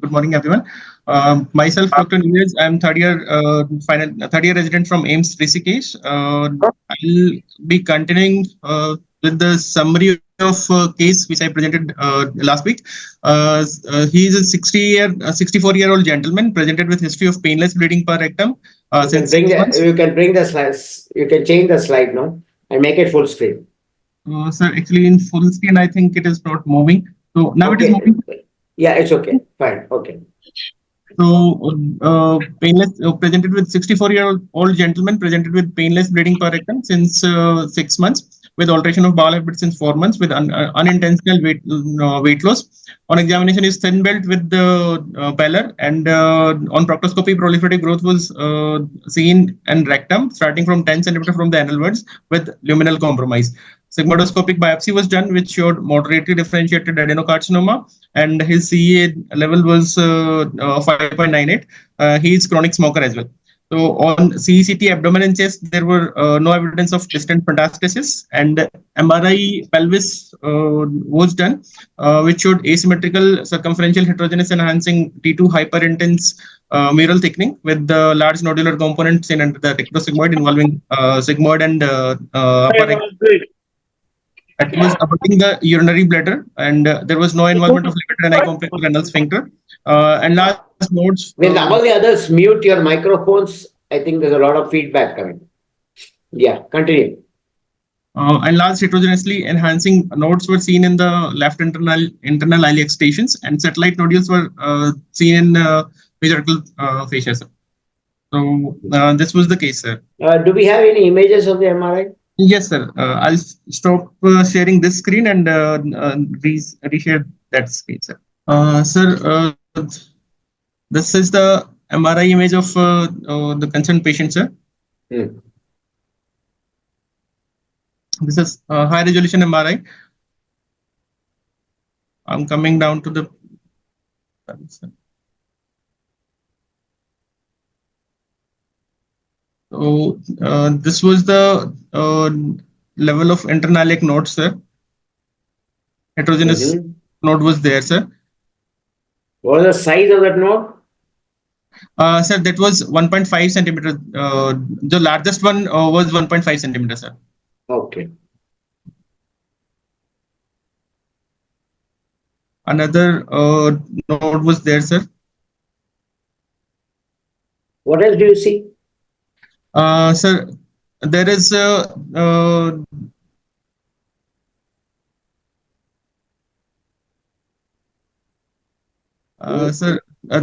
Good morning, everyone. Myself, Dr. Neeraj. I'm third year resident from AIIMS Rishikesh. I'll be continuing with the summary of case which I presented last week. He is a 64-year-old gentleman presented with history of painless bleeding per rectum. You can bring the slides. You can change the slide now and make it full screen. Sir, actually in full screen, I think it is not moving. So now it is moving. Yeah, it's okay. Fine. Okay. So, painless presented with 64-year-old gentleman presented with painless bleeding per rectum since 6 months, with alteration of bowel habits since 4 months, with unintentional weight loss. On examination, is thin belt with the pallor, and on proctoscopy, proliferative growth was seen in rectum, starting from 10 centimeter from the anal with luminal compromise. Sigmoidoscopic biopsy was done, which showed moderately differentiated adenocarcinoma, and his CA level was 5.98. He is chronic smoker as well. So on CECT abdomen and chest, there were no evidence of distant metastasis, and MRI pelvis was done, which showed asymmetrical circumferential heterogeneous enhancing T2 hyperintense mural thickening with the large nodular components in the rectosigmoid involving sigmoid and upper. It was abutting the urinary bladder, and there was no involvement of left and complex renal sphincter. And last nodes. Will all the others mute your microphones? I think there's a lot of feedback coming. Yeah, continue. And large heterogeneously enhancing nodes were seen in the left internal iliac stations, and satellite nodules were seen in mesorectal fascia. So this was the case, sir. Do we have any images of the MRI? Yes, sir. I'll stop sharing this screen and reshare that screen, sir. Sir, this is the MRI image of the concerned patient, sir. This is high resolution MRI. I'm coming down to the. So this was the level of internal iliac node, sir. Heterogeneous node was there, sir. What was the size of that node? Sir, that was 1.5 centimeter. The largest one was 1.5 centimeter, sir. Okay. Another node was there, sir. What else do you see? Sir, there is sir,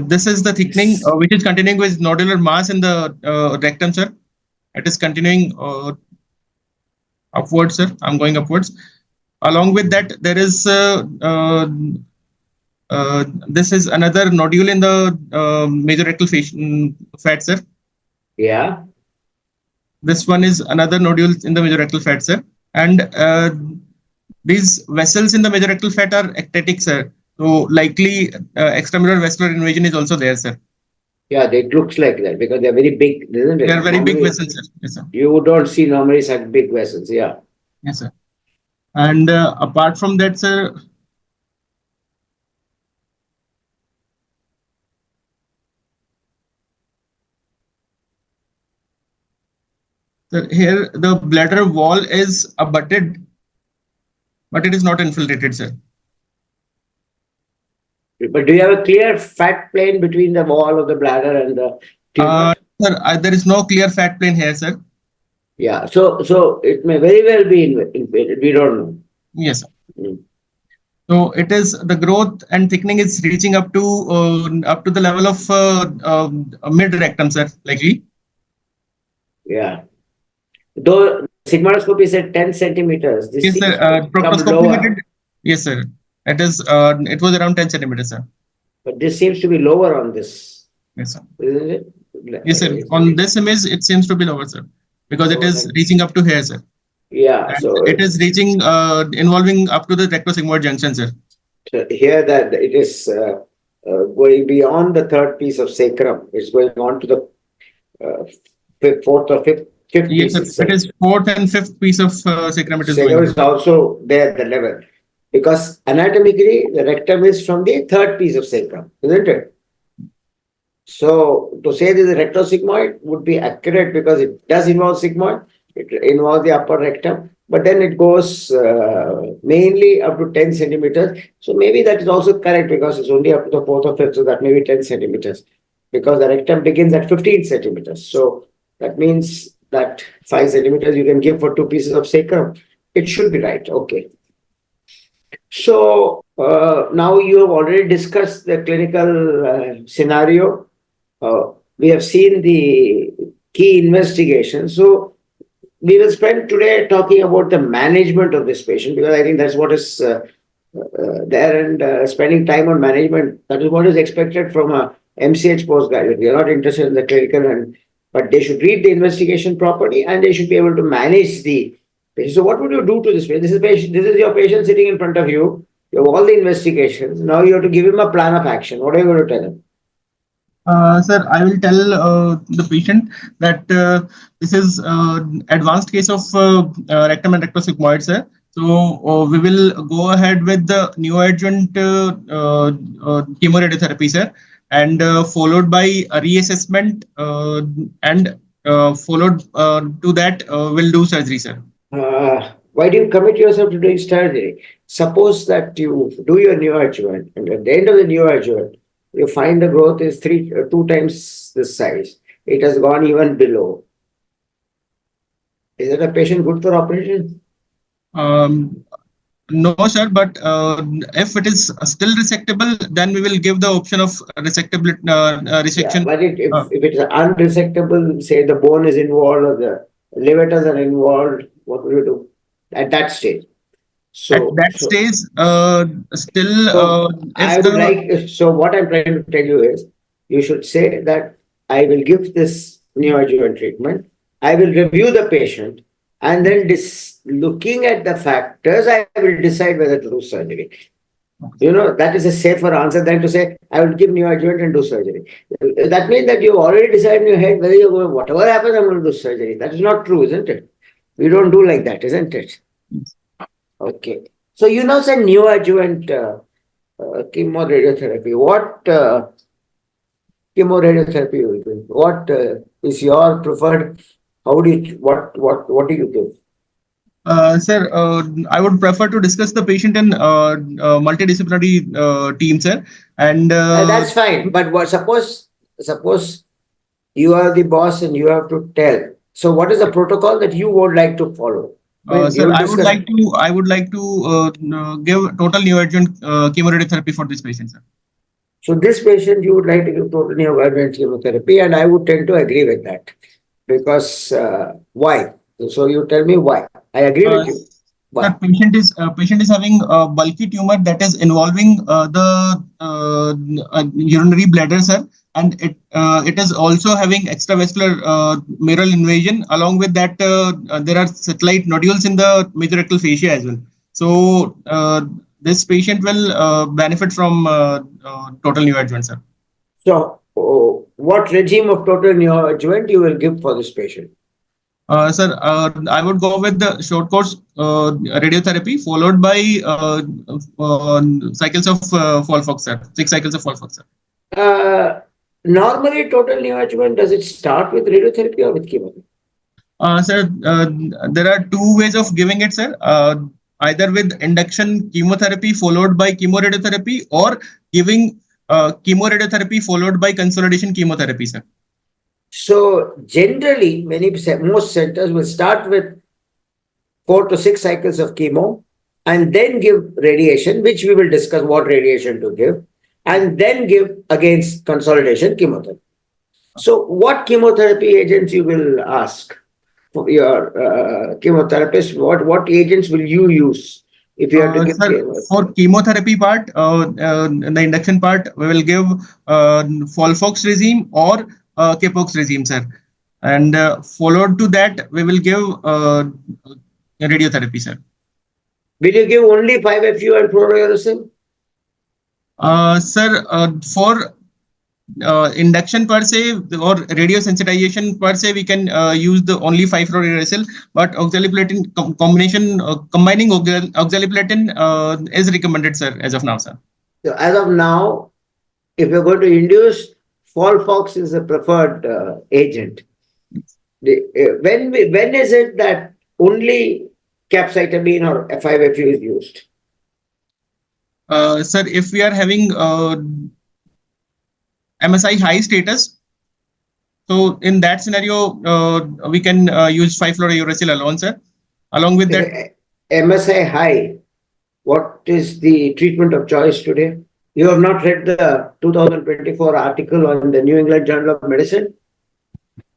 this is the thickening which is continuing with nodular mass in the rectum, sir. It is continuing upwards, sir. I'm going upwards. Along with that, there is this is another nodule in the mesorectal fat, sir. Yeah. This one is another nodule in the mesorectal fat, sir. And these vessels in the mesorectal fat are ectatic, sir. So likely extramural vascular invasion is also there, sir. Yeah, it looks like that because they're very big, isn't it? They are very big vessels, sir. Yes, sir. You don't see normally such big vessels, yeah. Yes, sir. And apart from that, sir, here the bladder wall is abutted, but it is not infiltrated, sir. But do you have a clear fat plane between the wall of the bladder and the tumor? Sir, there is no clear fat plane here, sir. Yeah, so it may very well be invaded. We don't know. Yes, sir. So it is the growth and thickening is reaching up to the level of mid rectum, sir, likely. Yeah. Though sigmoidoscopy said 10 centimeters. This yes, sir. Proctoscopy. Yes, sir. It is. It was around 10 centimeters, sir. But this seems to be lower on this. Yes, sir. Isn't it? Yes, sir. On this image, it seems to be lower, sir, because it is reaching up to here, sir. Yeah. And so it is reaching, involving up to the rectosigmoid junction, sir. So here that it is going beyond the third piece of sacrum. It's going on to the fourth or fifth yes, piece. Sir. It is fourth and fifth piece of sacrum. It is sacrum is also there at the level. Because anatomically, the rectum is from the third piece of sacrum, isn't it? So to say this is rectosigmoid would be accurate because it does involve sigmoid. It involves the upper rectum, but then it goes mainly up to 10 centimeters. So maybe that is also correct because it's only up to the fourth or fifth, so that may be 10 centimeters because the rectum begins at 15 centimeters. So that means that 5 centimeters you can give for 2 pieces of sacrum. It should be right. Okay. So now you have already discussed the clinical scenario. We have seen the key investigation. So we will spend today talking about the management of this patient because I think that's what is there, and spending time on management, that is what is expected from a MCH postgraduate. We are not interested in the clinical, but they should read the investigation properly and they should be able to manage the patient. So what would you do to this patient? This is your patient sitting in front of you. You have all the investigations. Now you have to give him a plan of action. What are you going to tell him? Sir, I will tell the patient that this is advanced case of rectum and rectosigmoid, sir. So we will go ahead with the neoadjuvant chemoradiotherapy, sir, and followed by a reassessment, and followed to that we'll do surgery, sir. Why do you commit yourself to doing surgery? Suppose that you do your neoadjuvant, and at the end of the neoadjuvant, you find the growth is 2 times this size. It has gone even below. Is that a patient good for operation? No, sir, but if it is still resectable, then we will give the option of resectable resection. Yeah, but if it is unresectable, say the bone is involved or the levators are involved, what will you do at that stage? At that stage, still, I would like. So what I'm trying to tell you is, you should say that I will give this neoadjuvant treatment. I will review the patient, and then looking at the factors, I will decide whether to do surgery. That is a safer answer than to say, I will give neoadjuvant and do surgery. That means that you've already decided in your head whether you're going, whatever happens, I'm going to do surgery. That is not true, isn't it? We don't do like that, isn't it? Okay. So you now said neoadjuvant chemoradiotherapy. What chemoradiotherapy you will do? What is your preferred? What do you give? Sir, I would prefer to discuss the patient in multidisciplinary team, sir. And that's fine. But suppose you are the boss and you have to tell. So what is the protocol that you would like to follow? Sir, I would like to give total neoadjuvant chemoradiotherapy for this patient, sir. So this patient you would like to give total neoadjuvant chemotherapy, and I would tend to agree with that. Because why? So you tell me why. I agree with you. Why? The patient is having a bulky tumor that is involving the urinary bladder, sir, and it is also having extravascular mural invasion. Along with that, there are satellite nodules in the mesorectal fascia as well. So this patient will benefit from total neoadjuvant, sir. So what regime of total neoadjuvant you will give for this patient? Sir, I would go with the short course radiotherapy followed by cycles of Folfox, sir. 6 cycles of Folfox, sir. Normally, total neoadjuvant, does it start with radiotherapy or with chemotherapy? Sir, there are 2 ways of giving it, sir. Either with induction chemotherapy followed by chemoradiotherapy, or giving chemoradiotherapy followed by consolidation chemotherapy, sir. So generally, most centers will start with 4 to 6 cycles of chemo and then give radiation, which we will discuss what radiation to give, and then give against consolidation chemotherapy. So what chemotherapy agents you will ask for your chemotherapist? What agents will you use? If you have to give for chemotherapy part, the induction part, we will give Folfox regime or Capox regime, sir. And followed to that, we will give radiotherapy, sir. Will you give only 5-FU and fluorouracil? Sir, for induction per se or radiosensitization per se, we can use the only 5-fluorouracil, but oxaliplatin combining oxaliplatin is recommended, sir, as of now, sir. So as of now, if you're going to induce Folfox is a preferred agent. When is it that only capecitabine or F5FU is used? Sir, if we are having MSI high status, so in that scenario, we can use 5-fluorouracil alone, sir. Along with that, MSI high, what is the treatment of choice today? You have not read the 2024 article on the New England Journal of Medicine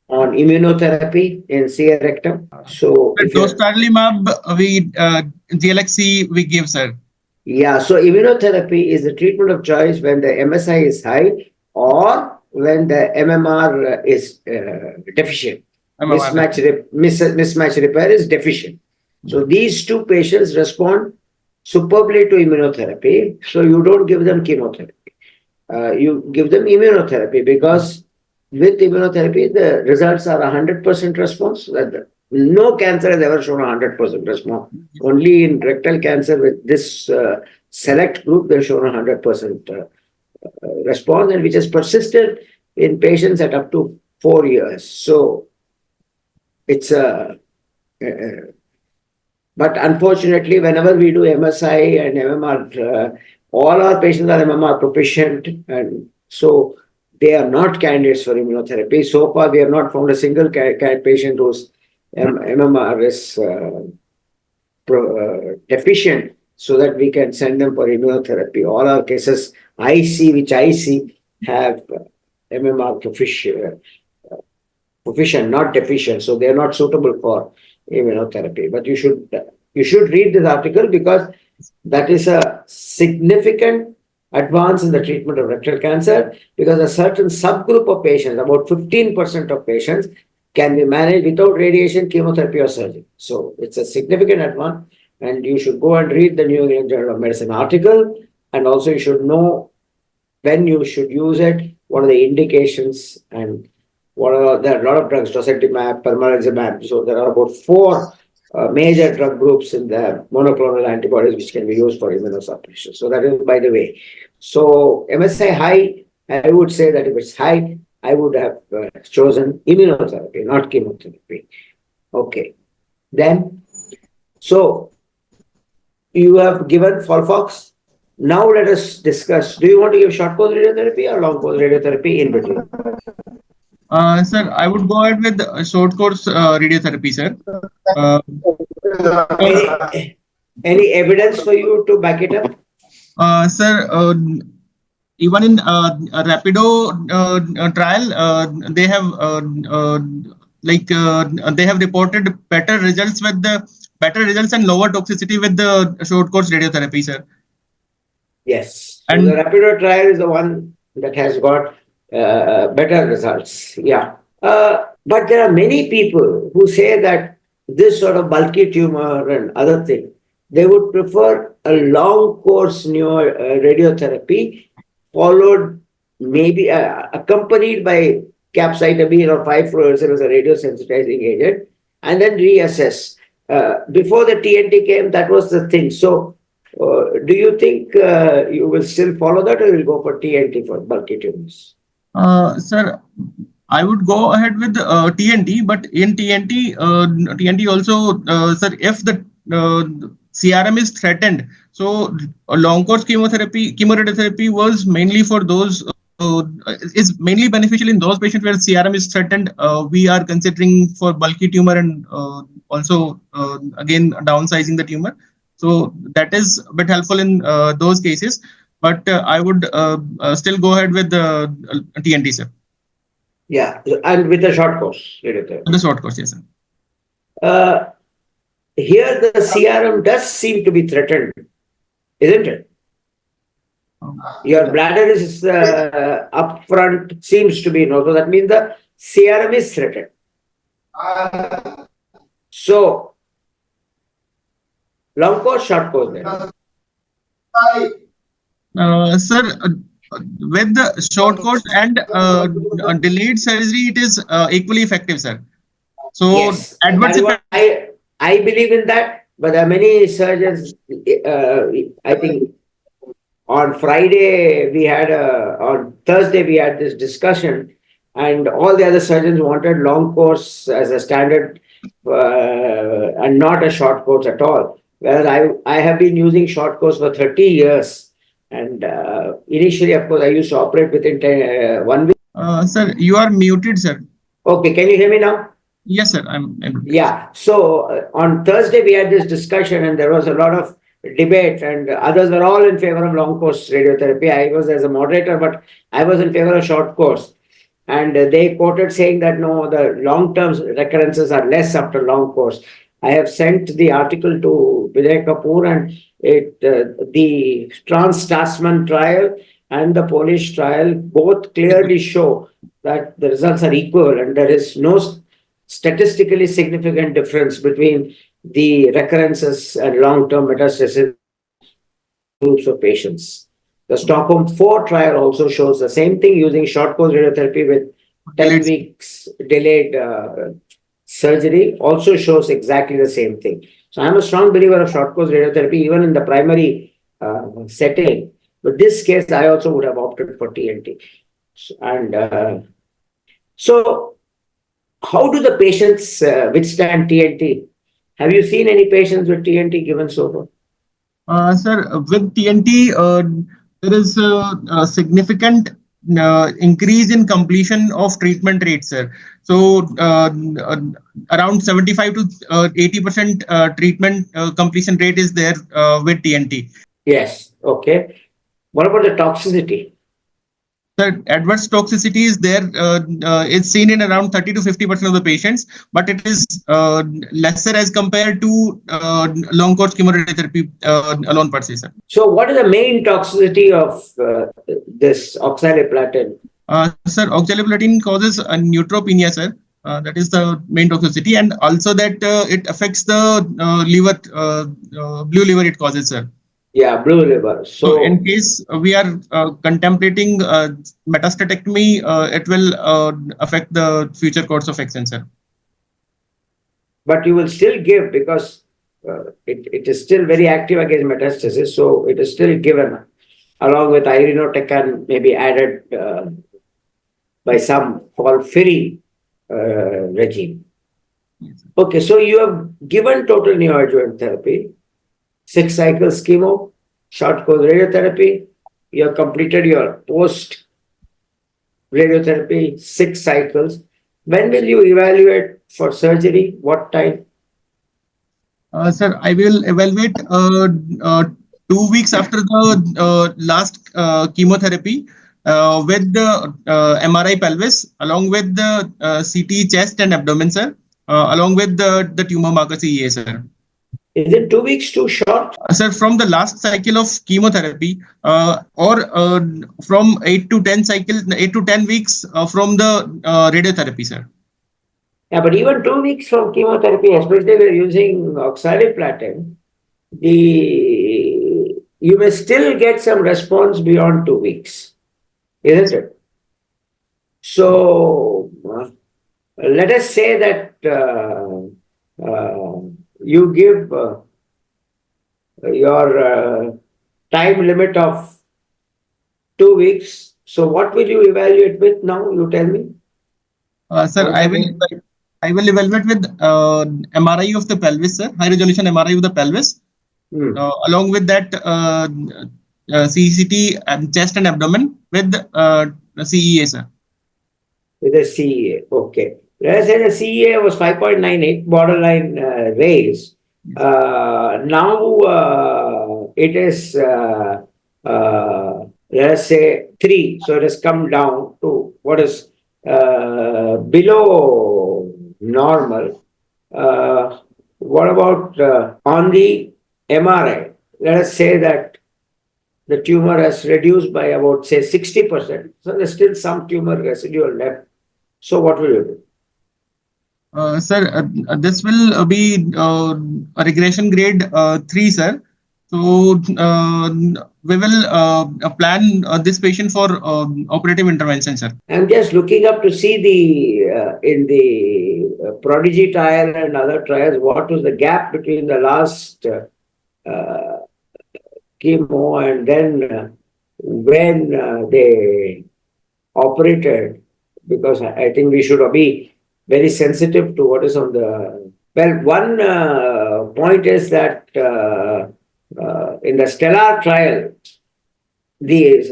on immunotherapy in CA Rectum. So, if you dostarlimab, we GLXC we give, sir. Yeah, so immunotherapy is the treatment of choice when the MSI is high or when the MMR is deficient. Mismatch repair is deficient. So these two patients respond superbly to immunotherapy. So you don't give them chemotherapy. You give them immunotherapy because with immunotherapy, the results are 100% response. No cancer has ever shown 100% response. Only in rectal cancer with this select group, they've shown 100% response, and which has persisted in patients at up to 4 years. So it's but unfortunately, whenever we do MSI and MMR, all our patients are MMR proficient, and so they are not candidates for immunotherapy. So far, we have not found a single patient whose MMR is deficient so that we can send them for immunotherapy. All our cases which I see have MMR proficient, not deficient. So they are not suitable for immunotherapy. But you should read this article because that is a significant advance in the treatment of rectal cancer, because a certain subgroup of patients, about 15% of patients, can be managed without radiation, chemotherapy, or surgery. So it's a significant advance, and you should go and read the New England Journal of Medicine article, and also you should know when you should use it, what are the indications, and there are a lot of drugs, docetaxel, pembrolizumab. So there are about 4 major drug groups in the monoclonal antibodies which can be used for immunosuppression. So that is by the way. So MSI high, I would say that if it's high, I would have chosen immunotherapy, not chemotherapy. Okay. Then, so you have given Folfox. Now let us discuss. Do you want to give short course radiotherapy or long course radiotherapy in between? Sir, I would go ahead with short course radiotherapy, sir. Any evidence for you to back it up? Sir, even in a Rapido trial, they have reported better results and lower toxicity with the short course radiotherapy, sir. Yes. So the Rapido trial is the one that has got better results. Yeah. But there are many people who say that this sort of bulky tumor and other thing, they would prefer a long course radiotherapy followed maybe accompanied by capecitabine or 5-fluorouracil as a radiosensitizing agent, and then reassess. Before the TNT came, that was the thing. So do you think you will still follow that, or you will go for TNT for bulky tumors? Sir, I would go ahead with TNT, but in TNT also, sir, if the CRM is threatened, so a long course chemoradiotherapy was mainly for those, is mainly beneficial in those patients where CRM is threatened. We are considering for bulky tumor and also again downsizing the tumor. So that is a bit helpful in those cases. But I would still go ahead with the TNT, sir. Yeah, and with a short course radiotherapy. The short course, yes, sir. Here the CRM does seem to be threatened, isn't it? Your bladder is up front, seems to be, so that means the CRM is threatened. So, long course, short course then? Sir, with the short course and delayed surgery, it is equally effective, sir. So yes, adverse effect. I believe in that, but there are many surgeons, I think on Friday we had on Thursday we had this discussion, and all the other surgeons wanted long course as a standard and not a short course at all. Whereas I have been using short course for 30 years, and initially, of course, I used to operate within 1 week. Sir, you are muted, sir. Okay, can you hear me now? Yes, sir. I'm able to. Yeah. So on Thursday we had this discussion, and there was a lot of debate, and others were all in favor of long course radiotherapy. I was as a moderator, but I was in favor of short course. And they quoted saying that no, the long-term recurrences are less after long course. I have sent the article to Vijay Kapoor, and the Trans-Tasman trial and the Polish trial both clearly show that the results are equal, and there is no statistically significant difference between the recurrences and long-term metastasis groups of patients. The Stockholm 4 trial also shows the same thing, using short course radiotherapy with 10 weeks delayed surgery, also shows exactly the same thing. So I'm a strong believer of short course radiotherapy even in the primary setting. But this case, I also would have opted for TNT. And so how do the patients withstand TNT? Have you seen any patients with TNT given so far? Sir, with TNT, there is a significant increase in completion of treatment rates, sir. So around 75 to 80% treatment completion rate is there with TNT. Yes. Okay. What about the toxicity? The adverse toxicity is there. It's seen in around 30 to 50% of the patients, but it is lesser as compared to long course chemoradiotherapy alone per se, sir. So, what is the main toxicity of this oxaliplatin? Sir, oxaliplatin causes a neutropenia, sir. That is the main toxicity, and also that it affects the liver, blue liver. It causes, sir. Yeah, blue liver. So in case we are contemplating metastatectomy, it will affect the future course of action, sir. But you will still give, because it is still very active against metastasis, so it is still given along with irinotecan, maybe added by some FOLFIRI regime. Yes. Okay, so you have given total neoadjuvant therapy, 6 cycles chemo, short course radiotherapy. You have completed your post radiotherapy, 6 cycles. When will you evaluate for surgery? What time? Sir, I will evaluate 2 weeks after the last chemotherapy with the MRI pelvis, along with the CT chest and abdomen, sir, along with the tumor marker CA, sir. Is it 2 weeks too short? Sir, from the last cycle of chemotherapy or from 8 to 10 weeks from the radiotherapy, sir. Yeah, but even 2 weeks from chemotherapy, especially we're using oxaliplatin, you may still get some response beyond 2 weeks, isn't it? So let us say that you give your time limit of 2 weeks. So what will you evaluate with now? You tell me. Sir, I will evaluate with MRI of the pelvis, sir, high resolution MRI of the pelvis. Along with that CCT and chest and abdomen with the CEA, sir. With the CEA, okay. Let's say the CEA was 5.98, borderline raised. Now it is, let's say 3. So it has come down to what is below normal. What about on the MRI? Let us say that the tumor has reduced by about, say, 60%. So there's still some tumor residual left. So what will you do? Sir, this will be a regression grade 3, sir. So we will plan this patient for operative intervention, sir. I'm just looking up to see in the Prodigy trial and other trials, what was the gap between the last chemo and then when they operated, because I think we should be very sensitive to what is on the. Well, one point is that in the Stellar trial, the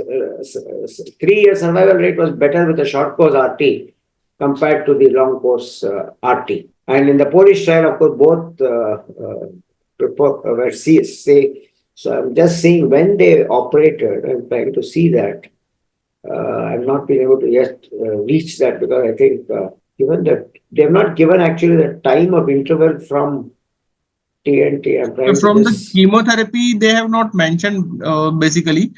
3-year survival rate was better with the short course RT compared to the long course RT. And in the Polish trial, of course, both were say. So I'm just saying when they operated, I'm trying to see that. I've not been able to yet reach that, because I think given that they have not given actually the time of interval from TNT. I'm trying From to the just. chemotherapy, they have not mentioned basically.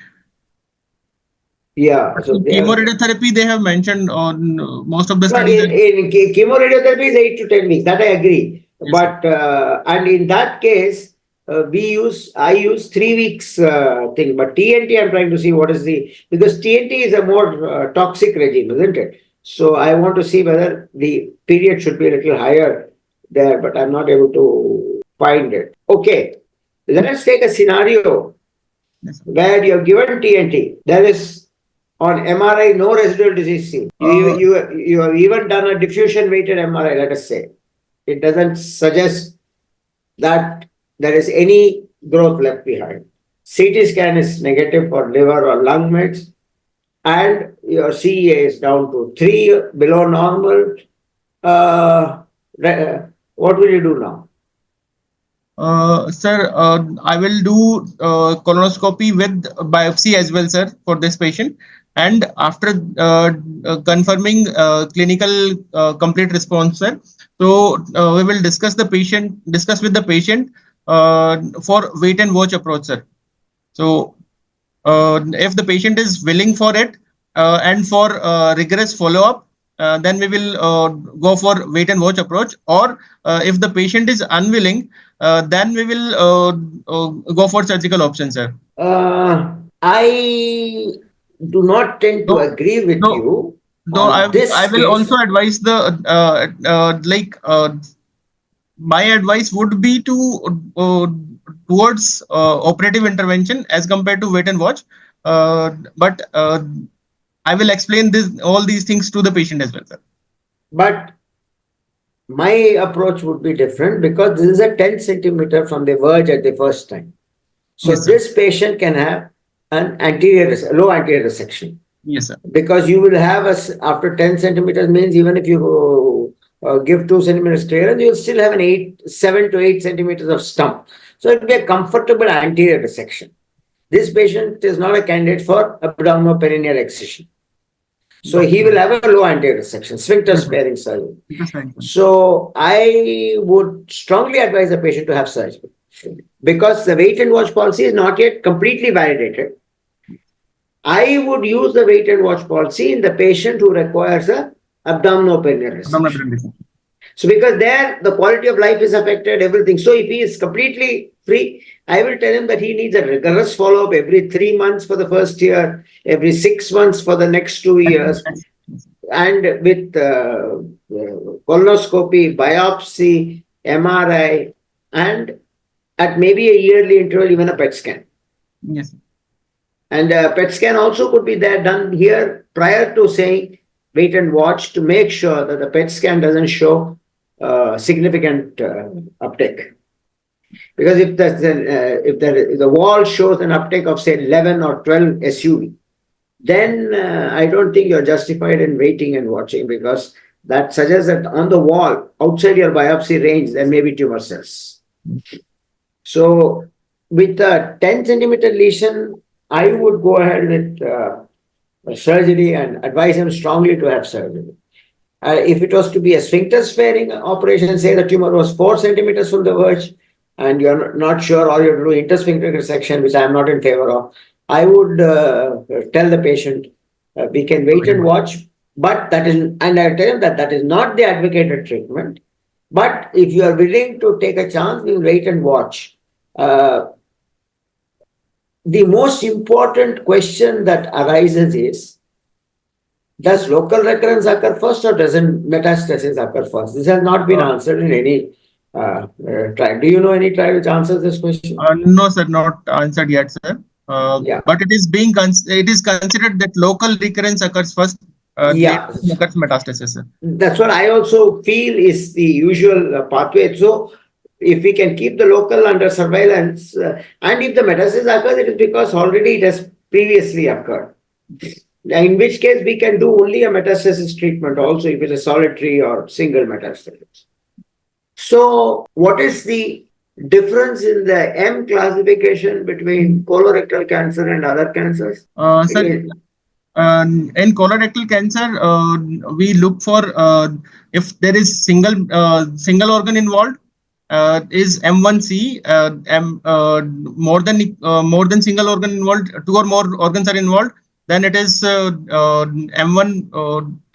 Yeah, so they have. Chemoradiotherapy, they have mentioned on most of the Well, studies. in chemoradiotherapy is 8 to 10 weeks. That I agree. Yes, sir. But and in that case, I use 3 weeks thing. But TNT, I'm trying to see what is the, because TNT is a more toxic regime, isn't it? So I want to see whether the period should be a little higher there, but I'm not able to find it. Okay, let us take a scenario Yes, sir. where you have given TNT. There is on MRI no residual disease seen. You have even done a diffusion weighted MRI, let us say. It doesn't suggest that there is any growth left behind. CT scan is negative for liver or lung mets, and your CEA is down to 3 below normal. Uh, what will you do now? Sir, I will do colonoscopy with biopsy as well, sir, for this patient. And after confirming clinical complete response, sir, so we will discuss with the patient for wait and watch approach, sir. So if the patient is willing for it and for rigorous follow-up, then we will go for wait and watch approach. Or if the patient is unwilling, then we will go for surgical option, sir. I do not tend to No, agree with no, you no. on I this will also case. advise my advice would be to towards operative intervention as compared to wait and watch. But I will explain all these things to the patient as well, sir. But my approach would be different, because this is a 10 centimeter from the verge at the first time. So Yes, sir. this patient can have an low anterior resection, Yes, sir. because you will have after 10 centimeters means even if you give 2 centimeters clearance, you'll still have 7 to 8 centimeters of stump. So it will be a comfortable anterior resection. This patient is not a candidate for abdominoperineal excision. So he will have a low anterior resection, sphincter Yes, sir. sparing surgery. That's right, sir. So I would strongly advise the patient to have surgery, because the wait and watch policy is not yet completely validated. I would use the wait and watch policy in the patient who requires a abdominoperineal resection. So because there the quality of life is affected, everything. So if he is completely free, I will tell him that he needs a rigorous follow-up every 3 months for the first year, every 6 months for the next 2 years, and with colonoscopy, biopsy, MRI, and at maybe a yearly interval, even a PET scan. Yes. And PET scan also could be there done here prior to saying wait and watch, to make sure that the PET scan doesn't show significant uptake. Because if the wall shows an uptake of say 11 or 12 SUV, then I don't think you're justified in waiting and watching, because that suggests that on the wall outside your biopsy range there may be tumor cells. So with a 10 centimeter lesion, I would go ahead with surgery and advise him strongly to have surgery. If it was to be a sphincter sparing operation, say the tumor was 4 centimeters from the verge, and you're not sure, or you're doing intersphincter resection, which I'm not in favor of, I would tell the patient we can wait and watch, but that is, and I tell him that is not the advocated treatment. But if you are willing to take a chance, we'll wait and watch. The most important question that arises is, does local recurrence occur first, or doesn't metastasis occur first? This has not been answered in any trial. Do you know any trial which answers this question? No, sir, not answered yet, sir. Yeah. But it is considered that local recurrence occurs first, later Yeah. occurs metastasis, sir. That's what I also feel is the usual pathway. So, if we can keep the local under surveillance, and if the metastasis occurs, it is because already it has previously occurred. In which case, we can do only a metastasis treatment also if it is solitary or single metastasis. So, what is the difference in the M classification between colorectal cancer and other cancers? Sir, in colorectal cancer, we look for if there is single organ involved, is M1C, more than single organ involved, two or more organs are involved, then it is M1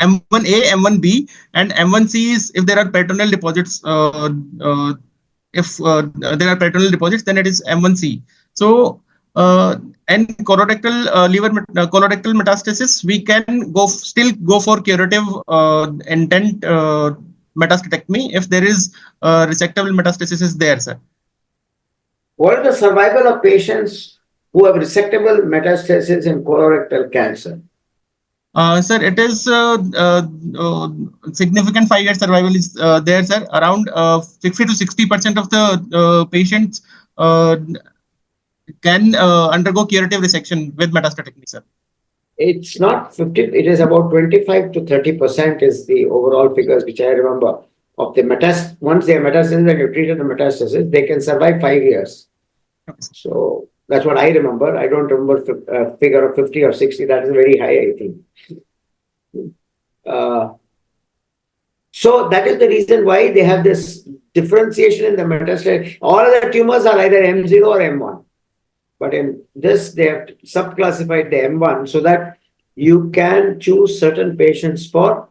M1A, M1B, and M1C is if there are peritoneal deposits. If there are peritoneal deposits, then it is M1C. So, and colorectal metastasis, we can still go for curative intent metastatectomy if there is resectable metastasis is there, sir. What is the survival of patients who have resectable metastasis in colorectal cancer? Sir, it is significant 5-year survival is there, sir. Around 50 to 60% of the patients can undergo curative resection with metastatectomy, sir. It's not 50, it is about 25 to 30% is the overall figures which I remember of the metastasis. Once they are metastasis and you treated the metastasis, they can survive 5 years. So that's what I remember. I don't remember a figure of 50 or 60. That is very high, I think. So that is the reason why they have this differentiation in the metastasis. All other tumors are either M0 or M1. But in this, they have subclassified the M1 so that you can choose certain patients for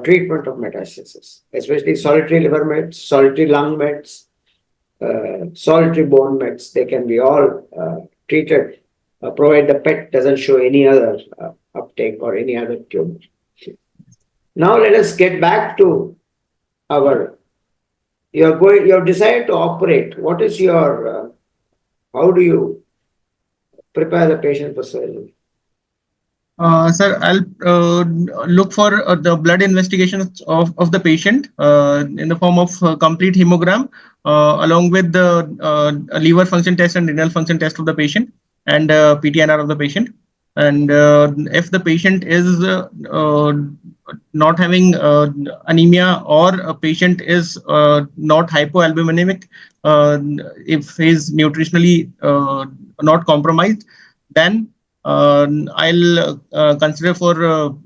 treatment of metastasis, especially solitary liver mets, solitary lung mets, solitary bone mets. They can be all treated, provided the PET doesn't show any other uptake or any other tumor. Now let us get back to our. You've decided to operate. What is your? How do you prepare the patient for surgery? Sir, I'll look for the blood investigation of the patient in the form of complete hemogram, along with the liver function test and renal function test of the patient, and PTNR of the patient. And if the patient is not having anemia, or a patient is not hypoalbuminemic, if he is nutritionally not compromised, then I'll consider for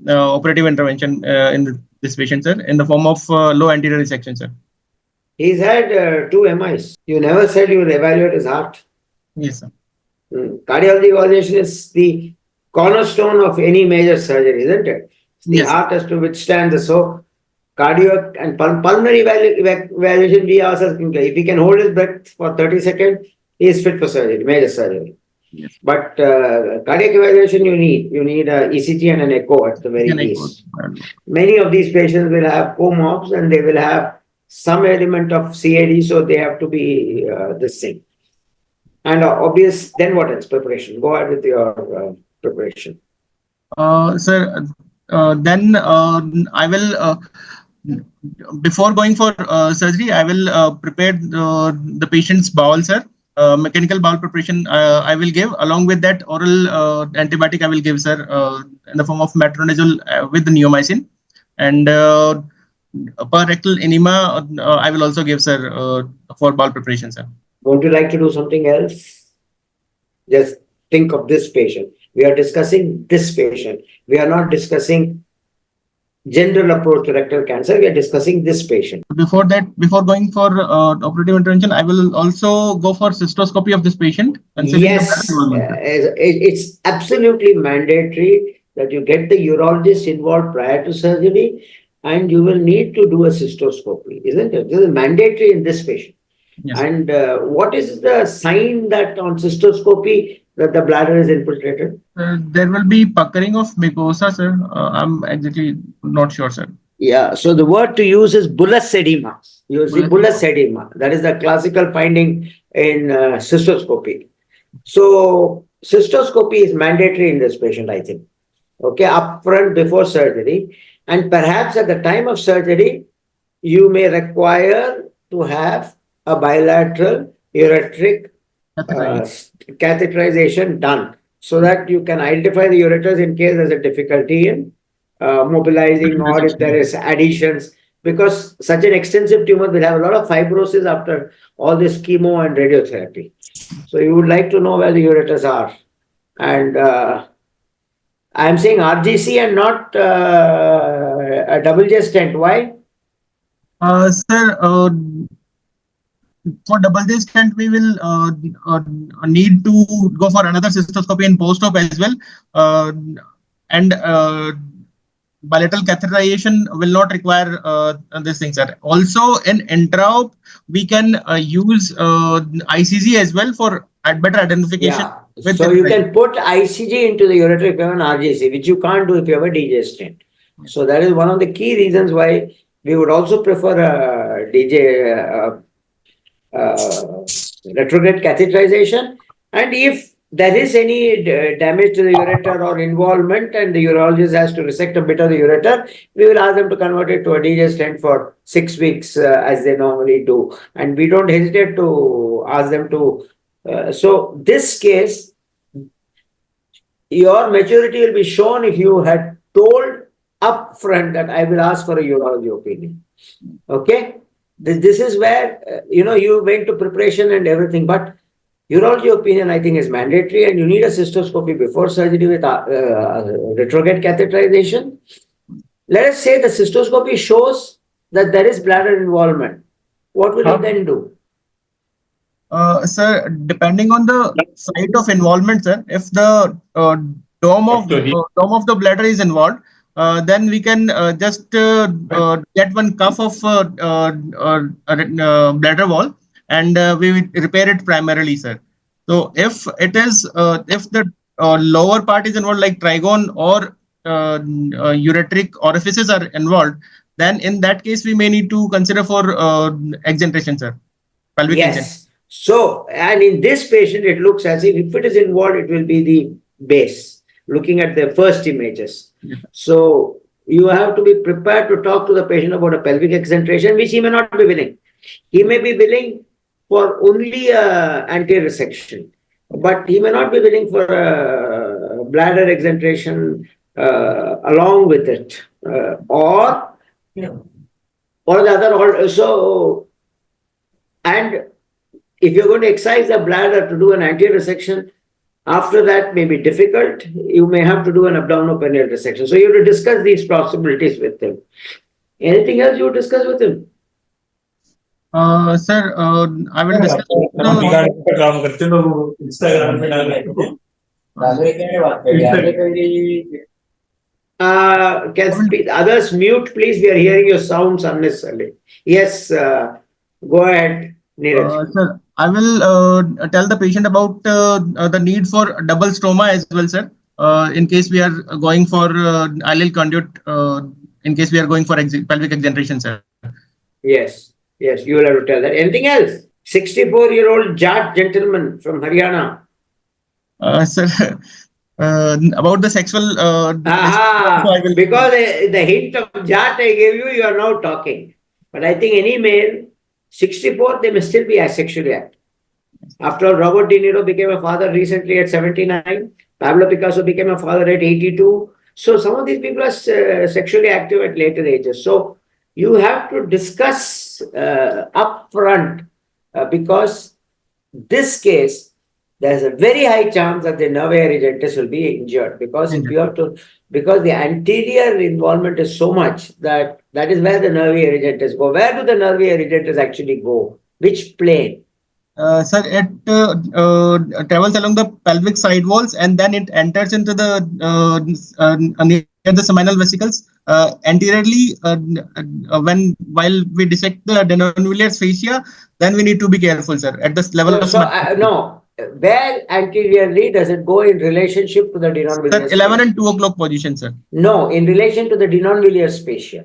operative intervention in this patient, sir, in the form of low anterior resection, sir. He's had 2 MIs. You never said you would evaluate his heart. Yes, sir. Cardiology evaluation is the cornerstone of any major surgery, isn't it? The Yes, heart has to withstand the so cardiac and pulmonary evaluation. We ourselves can, if he can hold his breath for 30 seconds, he is fit for surgery, major surgery. yes. But cardiac evaluation, you need a ECG and an echo at the very least. Many of these patients will have co-mobs and they will have some element of CAD, so they have to be this thing. And obvious, then what else? Preparation. Go ahead with your preparation. Sir, then I will, before going for surgery, I will prepare the patient's bowel, sir. Mechanical bowel preparation I will give. Along with that, oral antibiotic I will give, sir, in the form of metronidazole with the neomycin. And per rectal enema I will also give, sir, for bowel preparation, sir. Would you like to do something else? Just think of this patient. We are discussing this patient. We are not discussing general approach to rectal cancer. We are discussing this patient. Before going for operative intervention, I will also go for cystoscopy of this patient. Yes, it's absolutely mandatory that you get the urologist involved prior to surgery, and you will need to do a cystoscopy, isn't it? This is mandatory in this patient. Yes. And what is the sign that on cystoscopy that the bladder is infiltrated? There will be puckering of mucosa, sir. I'm exactly not sure, sir. Yeah, so the word to use is bullous edema. You see bullous edema. That is the classical finding in cystoscopy. So cystoscopy is mandatory in this patient, I think. Okay, upfront before surgery. And perhaps at the time of surgery, you may require to have a bilateral ureteric catheterization done so that you can identify the ureters in case there's a difficulty in mobilizing or if there is adhesions, because such an extensive tumor will have a lot of fibrosis after all this chemo and radiotherapy. So you would like to know where the ureters are. And I'm saying RGC and not a double J stent. Why? Sir, for double J stent, we will need to go for another cystoscopy in post-op as well. And bilateral catheterization will not require this thing, sir. Also, in intra-op, we can use ICG as well for better identification. Yeah. So you can put ICG into the ureteric and RGC, which you can't do if you have a DJ stent. So that is one of the key reasons why we would also prefer a DJ retrograde catheterization. And if there is any damage to the ureter or involvement and the urologist has to resect a bit of the ureter, we will ask them to convert it to a DJ stent for 6 weeks as they normally do. And we don't hesitate to ask them to. So this case, your maturity will be shown if you had told upfront that I will ask for a urology opinion. Okay? This is where, you went to preparation and everything, but urology opinion, I think, is mandatory, and you need a cystoscopy before surgery with retrograde catheterization. Let us say the cystoscopy shows that there is bladder involvement. What will you then do? Sir, depending on the site of involvement, sir, if the dome of the bladder is involved, then we can just get one cuff of bladder wall, and we will repair it primarily, sir. So if it is if the lower part is involved, like trigone or ureteric orifices are involved, then in that case we may need to consider for exenteration, sir. Pelvic yes. So, and in this patient, it looks as if it is involved, it will be the base, looking at the first images. Yeah. So, you have to be prepared to talk to the patient about a pelvic exenteration, which he may not be willing. He may be willing for only anterior resection, but he may not be willing for a bladder exenteration along with it, or the other. So, and if you're going to excise the bladder to do an anterior resection, after that may be difficult. You may have to do an abdominoperineal resection. So you have to discuss these possibilities with him. Anything else you discuss with him? Sir, I will discuss. Can others mute, please? We are hearing your sounds unnecessarily. Yes, go ahead, Neeraj. Sir, I will tell the patient about the need for double stoma as well, sir. In case we are going for ileal conduit, in case we are going for pelvic exenteration, sir. Yes, you will have to tell that. Anything else? 64-year-old Jat gentleman from Haryana. Sir, about the sexual. Because the hint of Jat I gave you, you are now talking. But I think any male, 64, they may still be asexually active. After all, Robert De Niro became a father recently at 79. Pablo Picasso became a father at 82. So some of these people are sexually active at later ages. So you have to discuss upfront because this case, there's a very high chance that the nerve regentris will be injured because if you have to, because the anterior involvement is so much that is where the nerve regentris go. Where do the nerve regentris actually go? Which plane? Sir, it travels along the pelvic side walls and then it enters into the near the seminal vesicles anteriorly. While we dissect the denonuclear fascia, then we need to be careful, sir. At this level of no. Where anteriorly does it go in relationship to the denonuclear? Sir, 11 and 2 o'clock position, sir. No, in relation to the denonuclear fascia.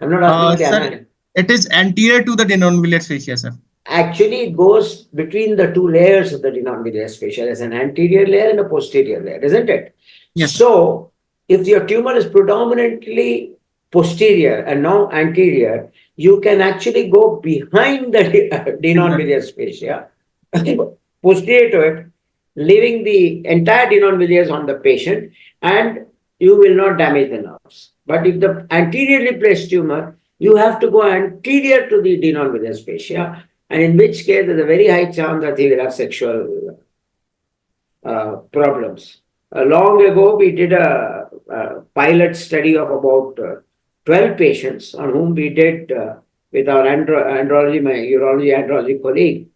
I'm not asking sir, it is anterior to the denonuclear fascia, sir. actually goes between the two layers of the denominator fascia. There's an anterior layer and a posterior layer, isn't it? Yes, sir. So, if your tumor is predominantly posterior and now anterior, you can actually go behind the Exactly. denominator fascia, posterior to it, leaving the entire denominator on the patient, and you will not damage the nerves. But if the anteriorly placed tumor, you have to go anterior to the denominator fascia, and in which case there's a very high chance that he will have sexual problems. Long ago, we did a pilot study of about 12 patients on whom we did, with our andrology, my urology andrology colleague,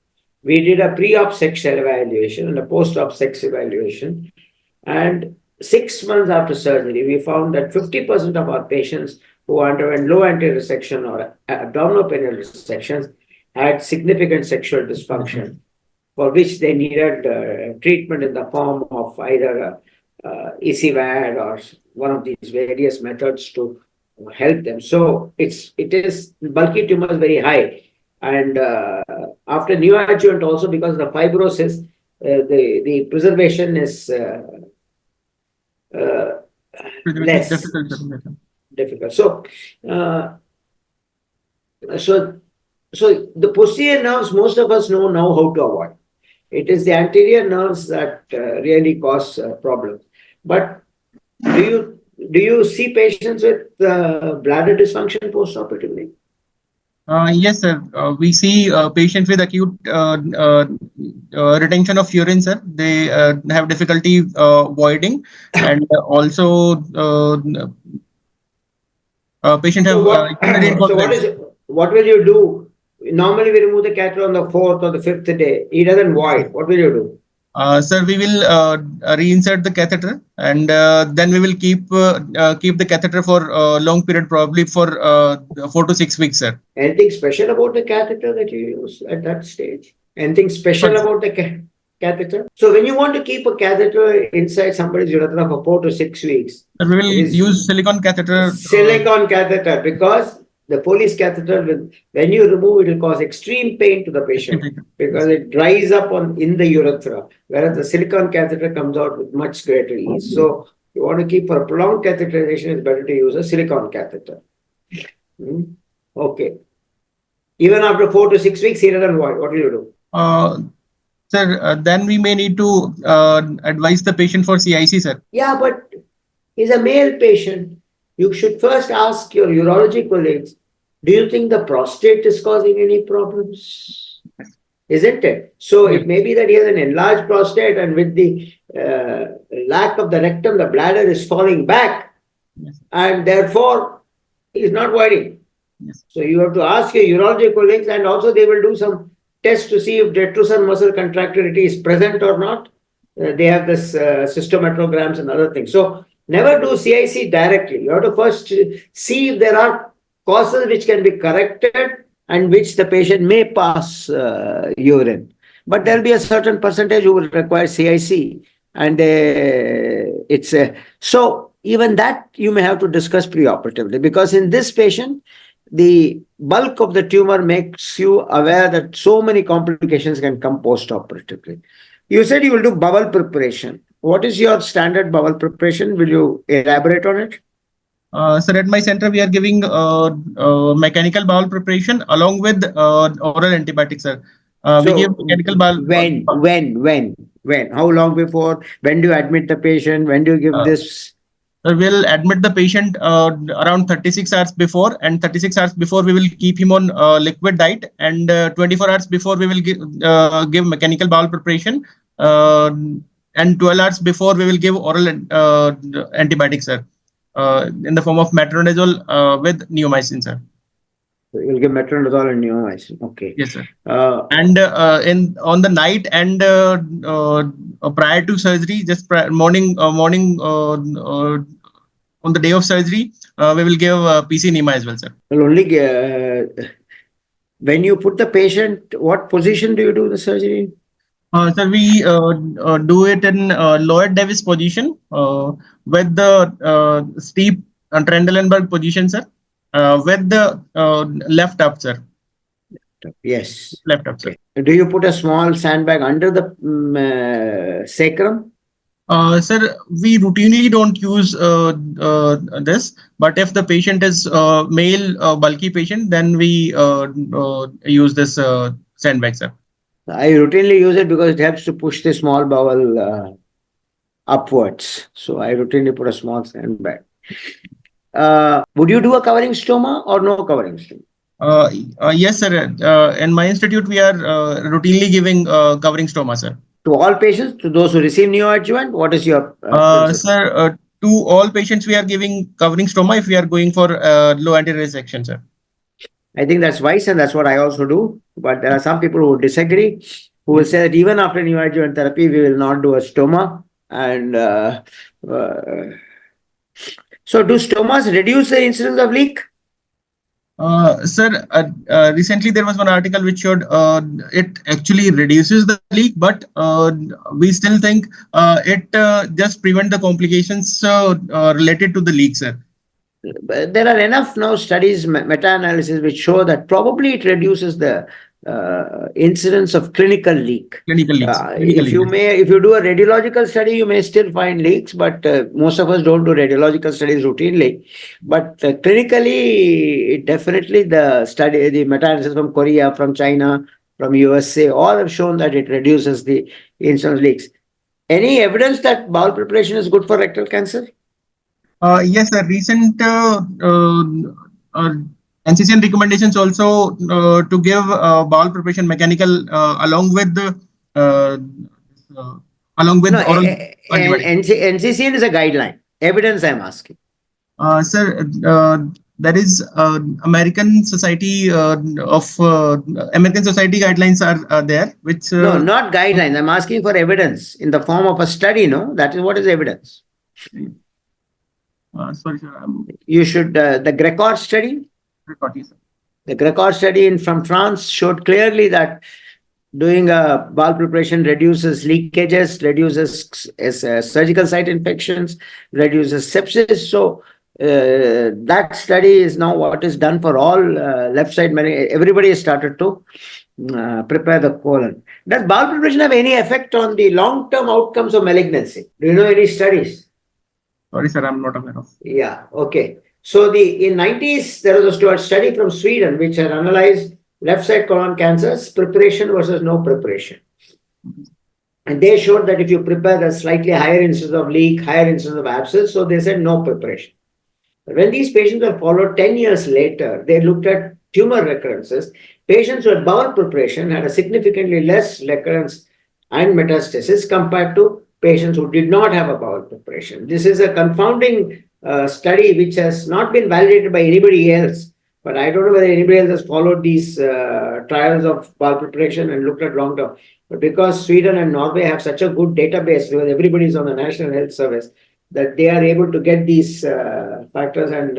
we did a pre-op sexual evaluation and a post-op sex evaluation. And 6 months after surgery, we found that 50% of our patients who underwent low anterior resection or abdominopenial resections had significant sexual dysfunction, for which they needed treatment in the form of either ECVAD or one of these various methods to help them. So it is bulky tumor is very high, and after neoadjuvant also, because of the fibrosis, the preservation is Preservation is less difficult, sir. Yes, sir. difficult. Uh, so so the posterior nerves, most of us know now how to avoid. It is the anterior nerves that really cause problems. But do you see patients with bladder dysfunction postoperatively? Yes, sir. We see patients with acute retention of urine, sir. They have difficulty voiding, and also patient So have what? urinary So what incontinence. is what will you do? Normally, we remove the catheter on the fourth or the fifth day. He doesn't Yes, sir. void. What will you do? Sir, we will reinsert the catheter, and then we will keep the catheter for a long period, probably for 4 to 6 weeks, sir. Anything special about the catheter that you use at that stage? Anything special Sorry, sir. about the catheter? So when you want to keep a catheter inside somebody's urethra for 4 to 6 weeks, Sir, we will it is use silicone catheter. silicone catheter, because the Foley's catheter will, when you remove it, will cause extreme pain to the patient because Yes. it dries up on in the urethra, whereas the silicone catheter comes out with much greater ease. So you want to keep for a prolonged catheterization, it's better to use a silicone catheter. Hmm? Okay. Even after 4 to 6 weeks, he doesn't void. What will you do? Sir, then we may need to advise the patient for CIC, sir. Yeah, but he's a male patient. You should first ask your urology colleagues, do you think the prostate is causing any problems? Isn't it? So Yes. it may be that he has an enlarged prostate, and with the lack of the rectum, the bladder is falling back, Yes. and therefore he's not voiding. Yes. So you have to ask your urology colleagues, and also they will do some tests to see if detrusor muscle contractility is present or not. They have this cystometrograms and other things. So never do CIC directly. You have to first see if there are causes which can be corrected and which the patient may pass urine. But there'll be a certain percentage who will require CIC, and it's so even that you may have to discuss preoperatively, because in this patient the bulk of the tumor makes you aware that so many complications can come post-operatively. You said you will do bowel preparation. What is your standard bowel preparation? Will you elaborate on it? Sir, at my center, we are giving mechanical bowel preparation along with oral antibiotics, sir. We give So mechanical bowel. when? How long before? When do you admit the patient? When do you give Uh, this? we'll admit the patient around 36 hours before, and 36 hours before we will keep him on liquid diet, and 24 hours before we will give mechanical bowel preparation, and 12 hours before we will give oral antibiotics, sir, in the form of metronidazole with neomycin, sir. You'll give metronidazole and neomycin. Okay. Yes, sir. Uh, And in on the night and prior to surgery, just morning on the day of surgery, we will give PC Nima as well, sir. will only when you put the patient, what position do you do the surgery? Sir, we do it in Lloyd Davis position with the steep Trendelenburg position, sir, with the left up, sir. Yes. Left up, sir. Okay. Do you put a small sandbag under the sacrum? Sir, we routinely don't use this, but if the patient is male bulky patient, then we use this sandbag, sir. I routinely use it because it helps to push the small bowel upwards. So I routinely put a small sandbag. Would you do a covering stoma or no covering stoma? Yes, sir. In my institute, we are routinely giving covering stoma, sir. To all patients, to those who receive neoadjuvant, what is your principle? Sir, to all patients, we are giving covering stoma if we are going for low anterior section, sir. I think that's wise, and that's what I also do. But there are some people who disagree, who will say that even after neoadjuvant therapy, we will not do a stoma. And so, do stomas reduce the incidence of leak? Sir, recently there was one article which showed it actually reduces the leak, but we still think it just prevent the complications related to the leak, sir. There are enough now studies, meta-analysis, which show that probably it reduces the incidence of clinical leak. Clinical leaks. If you do a radiological study, you may still find leaks, but most of us don't do radiological studies routinely. But clinically, definitely the meta-analysis from Korea, from China, from USA, all have shown that it reduces the incidence of leaks. Any evidence that bowel preparation is good for rectal cancer? Yes, sir. Recent NCCN recommendations also to give bowel preparation mechanical along with the No, oral antibiotic. NCCN is a guideline. Evidence I'm asking. Sir, there is American Society of American Society guidelines are there, which No, not guidelines. I'm asking for evidence in the form of a study. No, that is what is evidence. Sorry, sir. You should the Grecor study. The Grecor study from France showed clearly that doing a bowel preparation reduces leakages, reduces surgical site infections, reduces sepsis. So that study is now what is done for all left side. Everybody has started to prepare the colon. Does bowel preparation have any effect on the long-term outcomes of malignancy? Do you know any studies? Sorry, sir, I'm not aware of. Yeah, okay. So in 90s, there was a study from Sweden which had analyzed left side colon cancers, preparation versus no preparation. And they showed that if you prepare, there's slightly higher incidence of leak, higher incidence of abscess. So they said no preparation. But when these patients were followed 10 years later, they looked at tumor recurrences. Patients with bowel preparation had a significantly less recurrence and metastasis compared to patients who did not have a bowel preparation. This is a confounding study which has not been validated by anybody else. But I don't know whether anybody else has followed these trials of bowel preparation and looked at long term. But because Sweden and Norway have such a good database, because everybody is on the National Health Service, that they are able to get these factors, and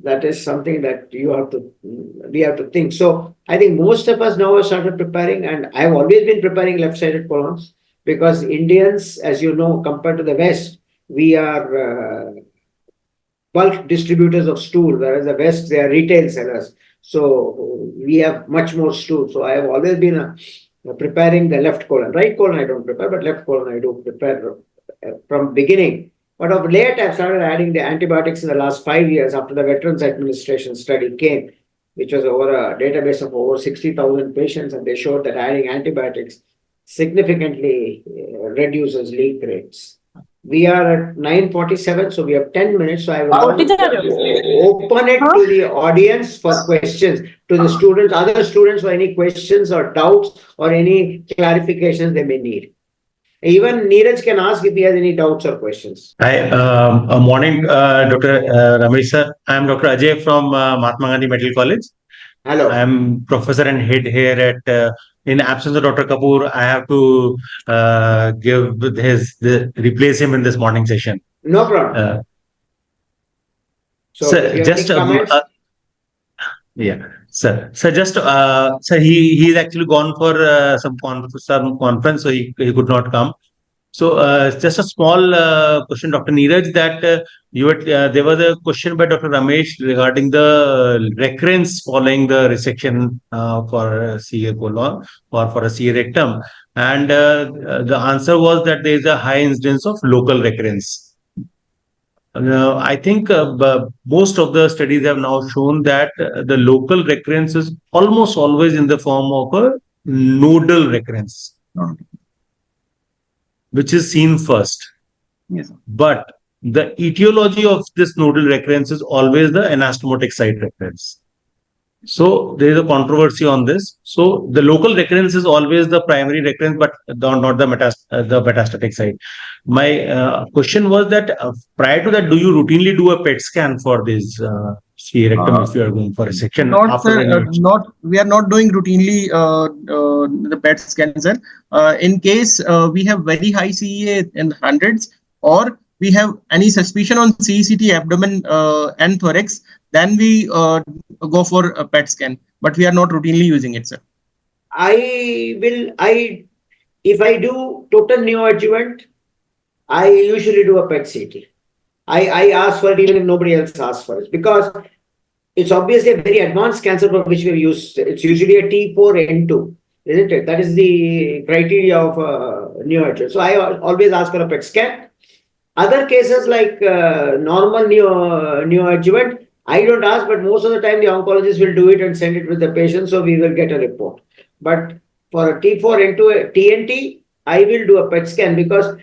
that is something that we have to think. So I think most of us now have started preparing, and I've always been preparing left-sided colons because Indians, as you know, compared to the West, we are bulk distributors of stool, whereas the West, they are retail sellers. So we have much more stool. So I have always been preparing the left colon. Right colon I don't prepare, but left colon I do prepare from beginning. But of late, I've started adding the antibiotics in the last 5 years after the Veterans Administration study came, which was over a database of over 60,000 patients, and they showed that adding antibiotics significantly reduces leak rates. We are at 9:47, so we have 10 minutes. So I will open it to the audience for questions, to the students, other students for any questions or doubts or any clarifications they may need. Even Neeraj can ask if he has any doubts or questions. Hi, morning, Dr. Ramesh sir. I am Dr. Ajay from Mahatma Gandhi Medical College. Hello. I am professor and head here at. In absence of Dr. Kapoor, I have to replace him in this morning session. No problem. So just yeah, sir. So just he's actually gone for some conference, so he could not come. So, just a small question, Dr. Neeraj, that there was a question by Dr. Ramesh regarding the recurrence following the resection for CA colon or for a CA rectum, and the answer was that there is a high incidence of local recurrence. I think most of the studies have now shown that the local recurrence is almost always in the form of a nodal recurrence, which is seen first. Yes. But the etiology of this nodal recurrence is always the anastomotic site recurrence. So there is a controversy on this. So the local recurrence is always the primary recurrence, but not the metastatic site. My question was that prior to that, do you routinely do a PET scan for this CA rectum if you are going for a section after we are not doing routinely the PET scan, sir. In case we have very high CEA in hundreds, or we have any suspicion on CECT abdomen and thorax, then we go for a PET scan, but we are not routinely using it, sir. If I do total neoadjuvant, I usually do a PET CT. I ask for it even if nobody else asks for it, because it's obviously a very advanced cancer for which we've used. It's usually a T4N2, isn't it? That is the criteria of neoadjuvant. So I always ask for a PET scan. Other cases like normal neoadjuvant, I don't ask, but most of the time the oncologist will do it and send it with the patient, so we will get a report. But for a T4N2 TNT, I will do a PET scan, because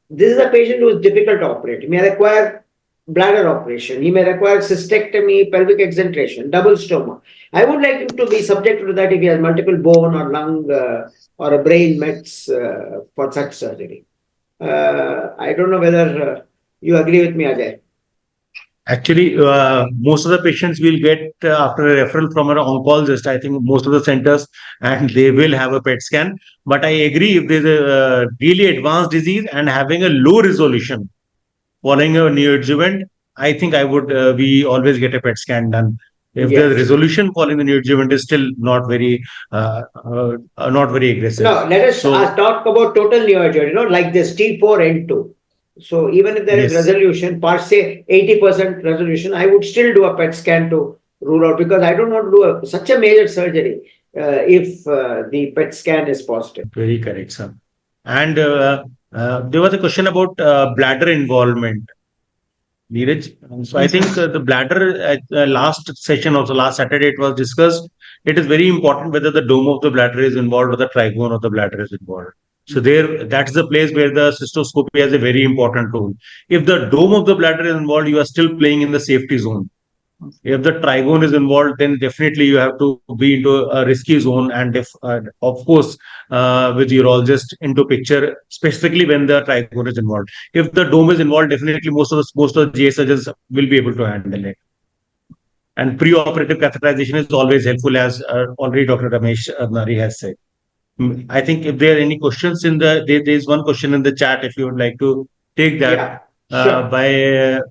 this is a patient who is difficult to operate. He may require bladder operation, he may require cystectomy, pelvic exentration, double stoma. I would like him to be subjected to that if he has multiple bone or lung or a brain mets for such surgery. I don't know whether you agree with me, Ajay. Actually, most of the patients will get after a referral from an oncologist. I think most of the centers, and they will have a PET scan. But I agree, if there's a really advanced disease and having a low resolution following a neoadjuvant, I think we always get a PET scan done. If the resolution following the neoadjuvant is still not very aggressive. No, let us talk about total neoadjuvant, like this T4N2. So even if there is resolution, say 80% resolution, I would still do a PET scan to rule out, because I don't want to do such a major surgery if the PET scan is positive. Very correct, sir. And there was a question about bladder involvement, Neeraj. So I think the bladder at last session, also last Saturday, it was discussed. It is very important whether the dome of the bladder is involved or the trigone of the bladder is involved. So that's the place where the cystoscopy has a very important role. If the dome of the bladder is involved, you are still playing in the safety zone. If the trigone is involved, then definitely you have to be into a risky zone, and of course, with urologist into picture, specifically when the trigone is involved. If the dome is involved, definitely most of the GA surgeons will be able to handle it. And preoperative catheterization is always helpful, as already Dr. Ramesh Ardhnari has said. I think if there are any questions there is one question in the chat, if you would like to take that, by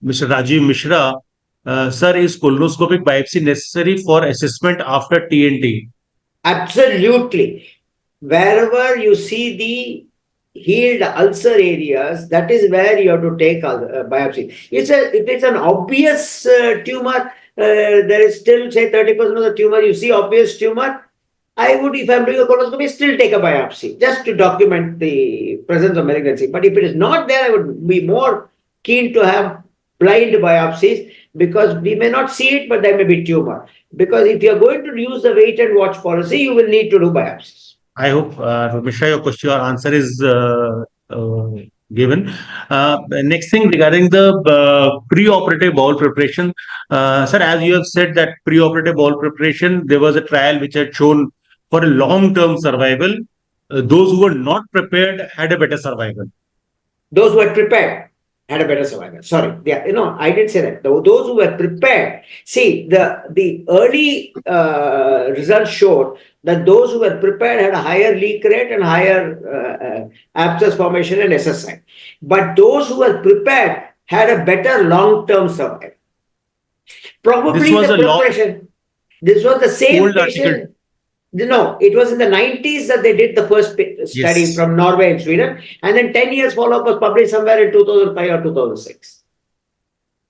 Mr. Rajiv Mishra. Sir, is colonoscopic biopsy necessary for assessment after TNT? Absolutely. Wherever you see the healed ulcer areas, that is where you have to take biopsy. If it's an obvious tumor, there is still, say, 30% of the tumor, you see obvious tumor, I would, if I'm doing a colonoscopy, still take a biopsy just to document the presence of malignancy. But if it is not there, I would be more keen to have blind biopsies, because we may not see it, but there may be tumor. Because if you are going to use the wait and watch policy, you will need to do biopsies. I hope, Mishra, your answer is given. Next thing regarding the preoperative bowel preparation. Sir, as you have said that preoperative bowel preparation, there was a trial which had shown for a long-term survival, those who were not prepared had a better survival. Those who were prepared had a better survival. Sorry, I didn't say that. Those who were prepared. See, the early results showed that those who were prepared had a higher leak rate and higher abscess formation and SSI. But those who were prepared had a better long-term survival. Probably this was the same patient. No, it was in the 90s that they did the first study Yes. from Norway and Sweden, and then 10 years follow-up was published somewhere in 2005 or 2006.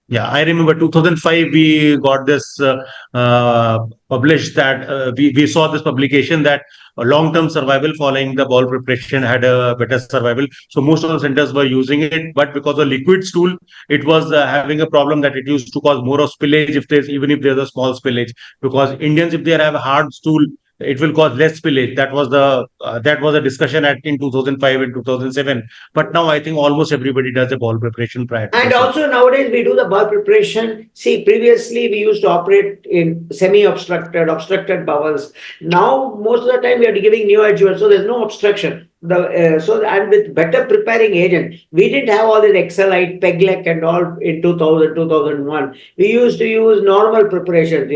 Yeah, I remember 2005 we got this published that we saw this publication that long-term survival following the bowel preparation had a better survival. So most of the centers were using it, but because of liquid stool, it was having a problem that it used to cause more of spillage if there's even if there's a small spillage. Because Indians, if they have a hard stool, it will cause less spillage. That was a discussion at in 2005 and 2007. But now I think almost everybody does a bowel preparation prior to And the also nowadays we do the bowel preparation. See, previously we used to operate in semi-obstructed, obstructed bowels. Now most of the time we are giving neoadjuvant, so there's no obstruction. And with better preparing agent, we didn't have all this Excelite, Peglec and all in 2000, 2001. We used to use normal preparations,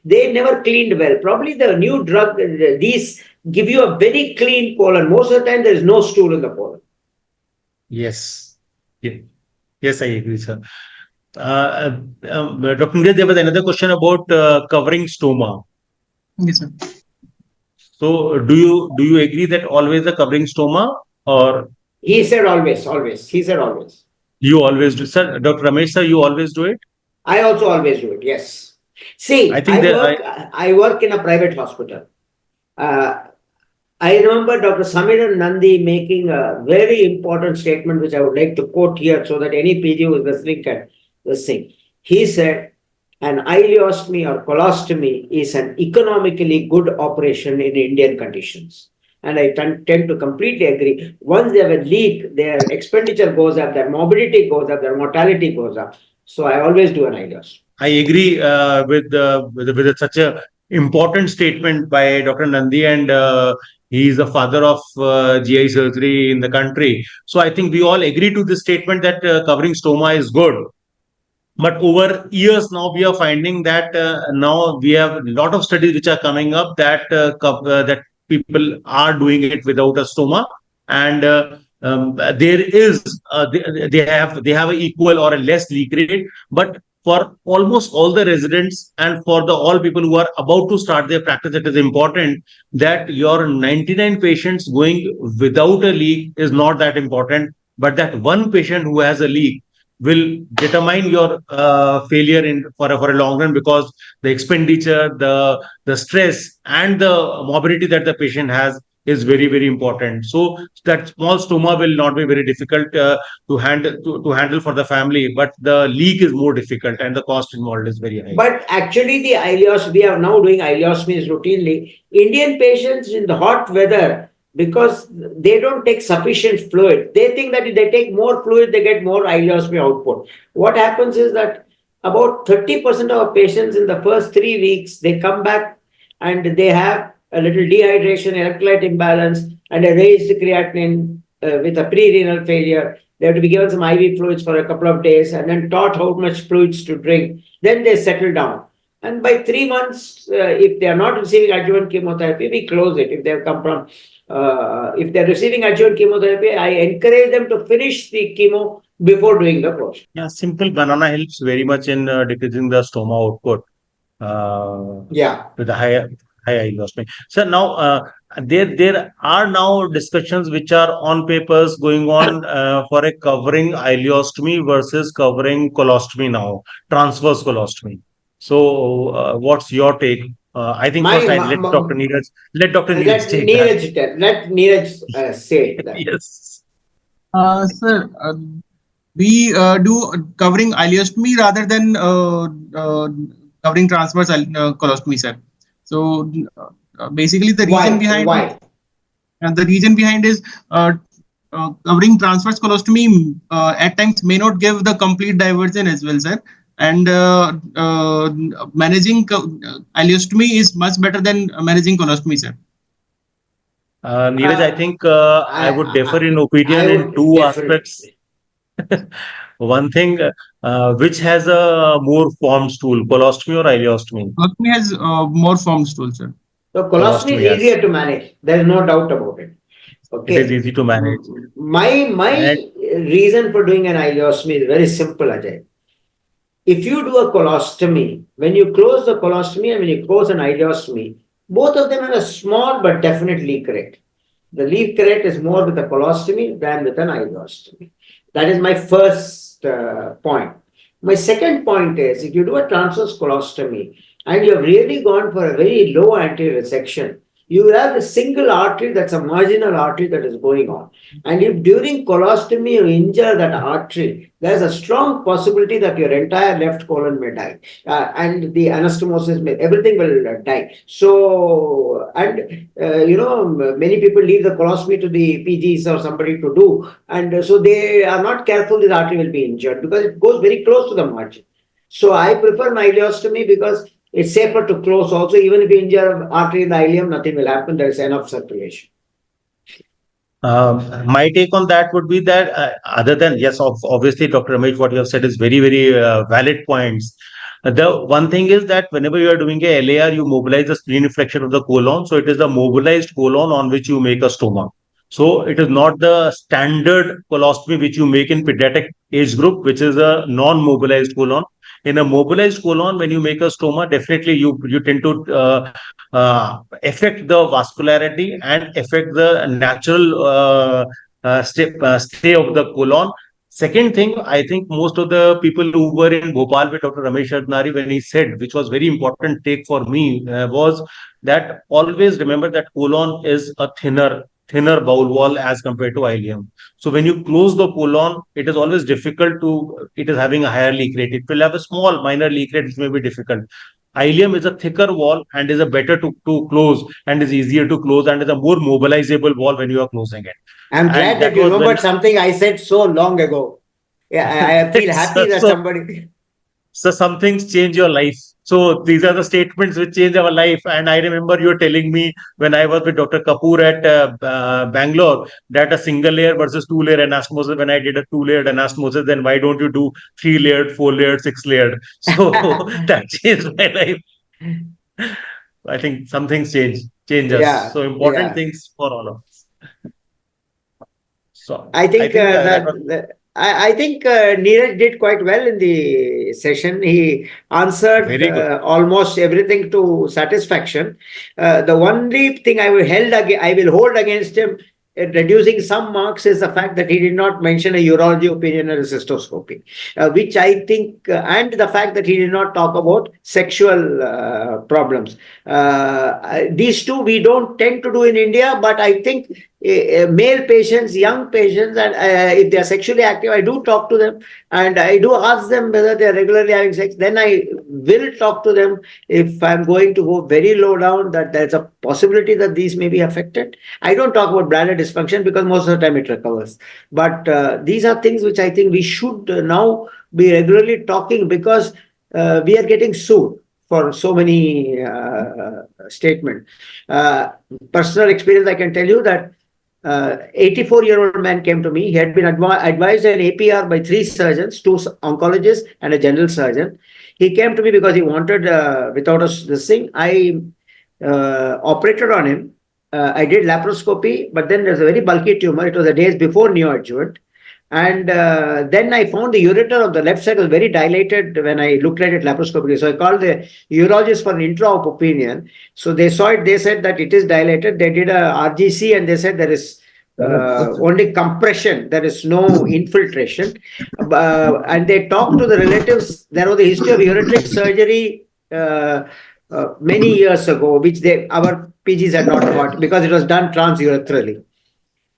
They never cleaned well. Probably the new drug, these give you a very clean colon. Most of the time there is no stool in the colon. Yes. Yeah. Yes, I agree, sir. Dr. Neeraj, there was another question about covering stoma. Yes, sir. So, do you agree that always the covering stoma, or He said always, always. He said always. you always do, sir? Dr. Ramesh, sir, you always do it? I also always do it. Yes. See, I think I work in a private hospital. I remember Dr. Samiran Nandi making a very important statement, which I would like to quote here so that any PG who is listening can listen. He said, an ileostomy or colostomy is an economically good operation in Indian conditions. And I tend to completely agree. Once they have a leak, their expenditure goes up, their morbidity goes up, their mortality goes up. So I always do an ileostomy. I agree with such a important statement by Dr. Nandi, and he is the father of GI surgery in the country. So I think we all agree to this statement that covering stoma is good. But over years now, we are finding that now we have a lot of studies which are coming up that that people are doing it without a stoma, and there is they have an equal or a less leak rate. But for almost all the residents and for the all people who are about to start their practice, it is important that your 99 patients going without a leak is not that important, but that one patient who has a leak will determine your failure for a long run, because the expenditure, the stress, and the morbidity that the patient has is very, very important. So that small stoma will not be very difficult to handle for the family, but the leak is more difficult and the cost involved is very high. But actually, the ileostomy, we are now doing ileostomies routinely. Indian patients in the hot weather, because they don't take sufficient fluid, they think that if they take more fluid, they get more ileostomy output. What happens is that about 30% of our patients in the first 3 weeks, they come back and they have a little dehydration, electrolyte imbalance, and a raised creatinine with a pre-renal failure. They have to be given some IV fluids for a couple of days and then taught how much fluids to drink. Then they settle down. And by 3 months, if they are not receiving adjuvant chemotherapy, we close it. If they have come from, if they're receiving adjuvant chemotherapy, I encourage them to finish the chemo before doing the closure. Yeah, simple banana helps very much in decreasing the stoma output. With the high ileostomy. So now there are now discussions which are on papers going on for a covering ileostomy versus covering colostomy now, transverse colostomy. So what's your take? I think first I let Dr. Neeraj take that. Let Neeraj say that. Yes. Sir, we do covering ileostomy rather than covering transverse colostomy, sir. So basically, the reason behind the reason behind is covering transverse colostomy at times may not give the complete diversion as well, sir. And managing ileostomy is much better than managing colostomy, sir. Neeraj, I think I would differ in opinion in two aspects. One thing, which has a more formed stool, colostomy or ileostomy? Colostomy has more formed stool, sir. So colostomy is easier to manage. There is no doubt about it. Okay. It is easy to manage. My reason for doing an ileostomy is very simple, Ajay. If you do a colostomy, when you close the colostomy and when you close an ileostomy, Both of them have a small but definitely correct. The leaf correct is more with a colostomy than with an ileostomy. That is my first point. My second point is if you do a transverse colostomy and you have really gone for a very low anterior section, you will have a single artery that's a marginal artery that is going on. And if during colostomy you injure that artery, there's a strong possibility that your entire left colon may die. And the anastomosis, everything will die. So, and many people leave the colostomy to the PGs or somebody to do. And so they are not careful, this artery will be injured because it goes very close to the margin. So I prefer an ileostomy because it's safer to close also. Even if you injure artery in the ileum, nothing will happen. There is enough circulation. My take on that would be that other than, yes, obviously, Dr. Ramesh, what you have said is very, very valid points. The one thing is that whenever you are doing a LAR, you mobilize the spleen flexion of the colon. So it is the mobilized colon on which you make a stoma. So it is not the standard colostomy which you make in pediatric age group, which is a non-mobilized colon. In a mobilized colon, when you make a stoma, definitely you tend to affect the vascularity and affect the natural stay of the colon. Second thing, I think most of the people who were in Bhopal with Dr. Ramesh Ardhnari, when he said, which was very important take for me, was that always remember that colon is a thinner bowel wall as compared to ileum. So when you close the colon, it is always difficult to, it is having a higher leak rate. It will have a small minor leak rate, which may be difficult. Ileum is a thicker wall and is a better to close and is easier to close and is a more mobilizable wall when you are closing it. I'm glad And that that you was when remembered something I said so long ago. Yeah, I feel happy that so, somebody. so some things change your life. So these are the statements which change our life. And I remember you telling me when I was with Dr. Kapoor at Bangalore that a single layer versus two layer anastomosis. When I did a two layered anastomosis, then why don't you do 3 layered, 4 layered, 6 layered? So that changed my life. I think some things change us. Yeah, So important yeah. things for all of us. So I I think think that was I think Neeraj did quite well in the session. He answered very good. almost everything to satisfaction. The only thing I will hold against him in reducing some marks is the fact that he did not mention a urology opinion or a cystoscopy, which I think, and the fact that he did not talk about sexual problems. These two we don't tend to do in India, but I think male patients, young patients, and if they are sexually active, I do talk to them and I do ask them whether they are regularly having sex. Then I will talk to them if I'm going to go very low down that there's a possibility that these may be affected. I don't talk about bladder dysfunction because most of the time it recovers. But these are things which I think we should now be regularly talking because we are getting sued for so many statements. Personal experience, I can tell you that 84-year-old man came to me. He had been advised an APR by 3 surgeons, 2 oncologists, and a general surgeon. He came to me because he wanted, without us this thing, I operated on him. I did laparoscopy, but then there's a very bulky tumor. It was the days before neoadjuvant. And then I found the ureter of the left side was very dilated when I looked at it laparoscopically. So I called the urologist for an intra-op opinion. So they saw it. They said that it is dilated. They did a RGC and they said there is only compression. There is no infiltration. And they talked to the relatives. There was a history of ureteric surgery many years ago, which our PGs had not got because it was done transurethral.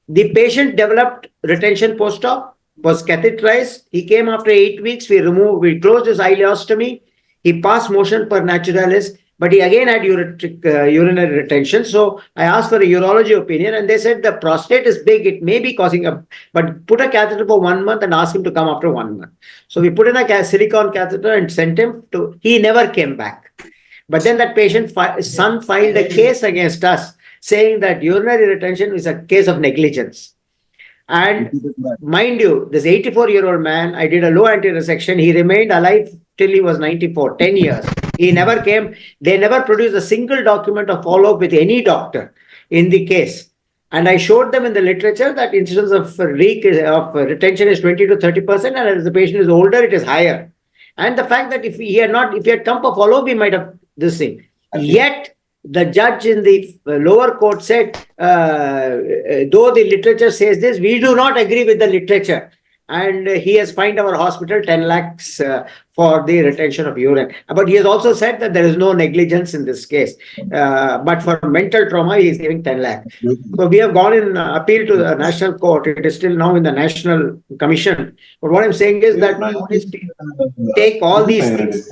The patient developed retention post-op, was catheterized. He came after 8 weeks. We closed his ileostomy. He passed motion per naturalis, but he again had urinary retention. So I asked for a urology opinion, and they said the prostate is big. It may be causing but put a catheter for 1 month and ask him to come after 1 month. So we put in a silicone catheter and sent him to. He never came back. But then that patient's son filed a case against us saying that urinary retention is a case of negligence. And mind you, this 84-year-old man, I did a low anterior section. He remained alive till he was 94, 10 years. He never came. They never produced a single document of follow-up with any doctor in the case. And I showed them in the literature that incidence of retention is 20 to 30%, and as the patient is older, it is higher. And the fact that if he had come for follow-up, we might have this thing. Yet, the judge in the lower court said, though the literature says this, we do not agree with the literature. And he has fined our hospital 10 lakhs for the retention of urine. But he has also said that there is no negligence in this case. But for mental trauma, he is giving 10 lakhs. So we have gone in appeal to the national court. It is still now in the national commission. But what I'm saying is that take all these things.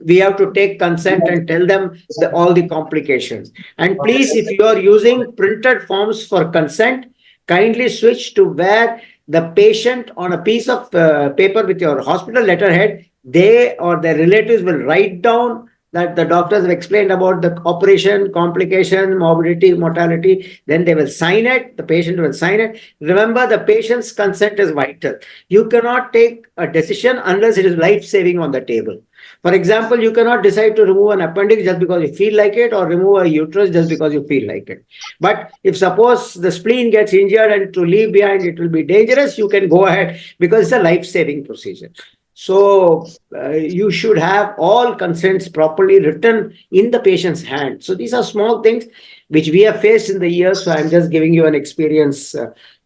We have to take consent and tell them all the complications. And please, if you are using printed forms for consent, kindly switch to where the patient on a piece of paper with your hospital letterhead, they or their relatives will write down that the doctors have explained about the operation, complication, morbidity, mortality. Then they will sign it. The patient will sign it. Remember, the patient's consent is vital. You cannot take a decision unless it is life-saving on the table. For example, you cannot decide to remove an appendix just because you feel like it, or remove a uterus just because you feel like it. But if suppose the spleen gets injured and to leave behind it will be dangerous, you can go ahead because it's a life-saving procedure. So you should have all consents properly written in the patient's hand. So these are small things which we have faced in the years. So I'm just giving you an experience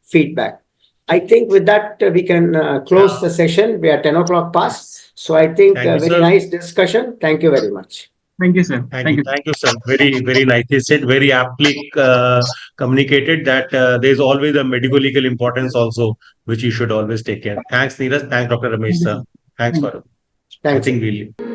feedback. I think with that, we can close the session. We are 10 o'clock past. So I think very nice discussion. Thank you very much. Thank you, sir. Thank you, sir. Very nicely said. Very aptly communicated that there's always a medico-legal importance also, which you should always take care. Thanks, Neeraj. Thanks, Dr. Ramesh, sir. Thanks for. I think we'll.